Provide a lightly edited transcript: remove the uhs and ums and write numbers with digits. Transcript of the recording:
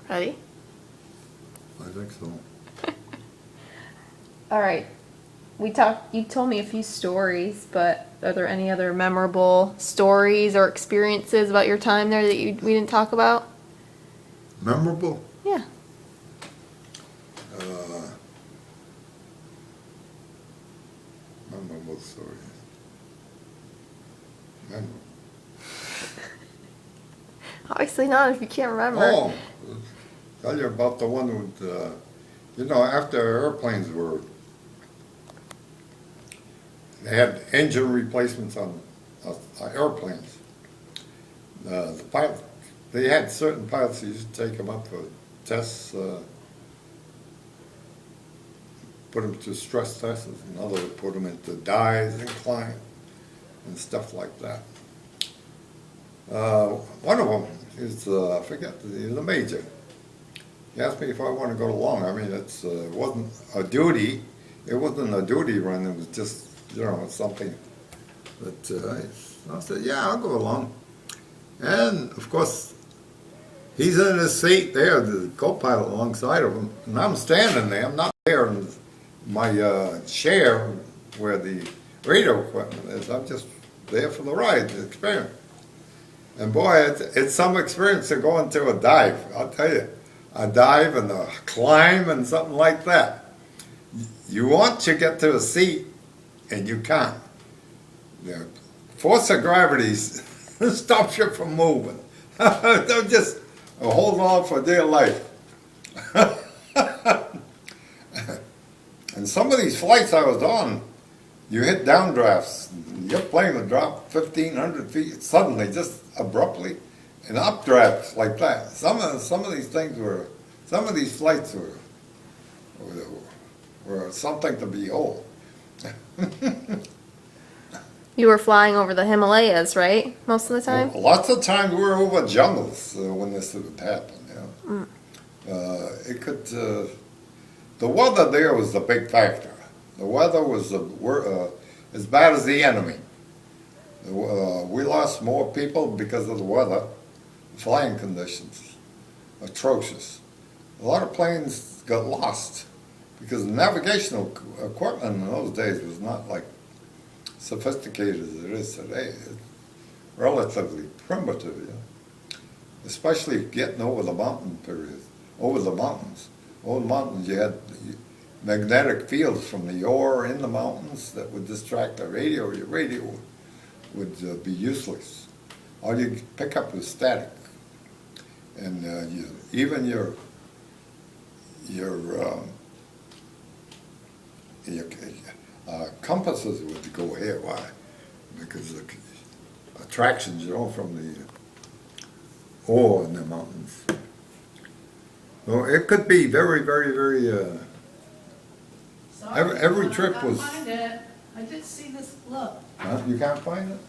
Ready? I think so. All right. You told me a few stories, but are there any other memorable stories or experiences about your time there that we didn't talk about? Memorable? Yeah. Memorable stories. Memorable. Obviously not if you can't remember. Oh, tell you about the one with, you know, after airplanes were, they had engine replacements on airplanes. The pilot, they had certain pilots who used to take them up for tests, put them to stress tests, and others would put them into dives and climb and stuff like that. One of them is, I forget, he was a major. He asked me if I want to go along. I mean, it wasn't a duty. It wasn't a duty run. It was just, you know, something that I said, yeah, I'll go along. And, of course, he's in his seat there, the co-pilot alongside of him, and I'm standing there. I'm not there in my chair where the radio equipment is. I'm just there for the ride, the experience. And boy, it's some experience to go into a dive, I'll tell you. A dive and a climb and something like that. You want to get to a seat, and you can't. The force of gravity stops you from moving. They're just holding on for dear life. And some of these flights I was on, you hit downdrafts. Your plane would drop 1,500 feet suddenly, just abruptly, and updrafts like that. Some of these things were, some of these flights were something to behold. You were flying over the Himalayas, right? Most of the time? Well, lots of times we were over jungles when this would happen. You know? It could. The weather there was the big factor. The weather was as bad as the enemy. We lost more people because of the weather. Flying conditions, atrocious. A lot of planes got lost because the navigational equipment in those days was not like sophisticated as it is today. It's relatively primitive, you know? Especially getting over the mountain periods, over the mountains. Over the mountains you had magnetic fields from the ore in the mountains that would distract the radio. Your radio would be useless. All you pick up was static. And even your compasses would go haywire. Why? Because the attractions, you know, from the ore in the mountains. So it could be very, very, very. Every trip was. I can't find it. I did see this. Look. Huh? You can't find it?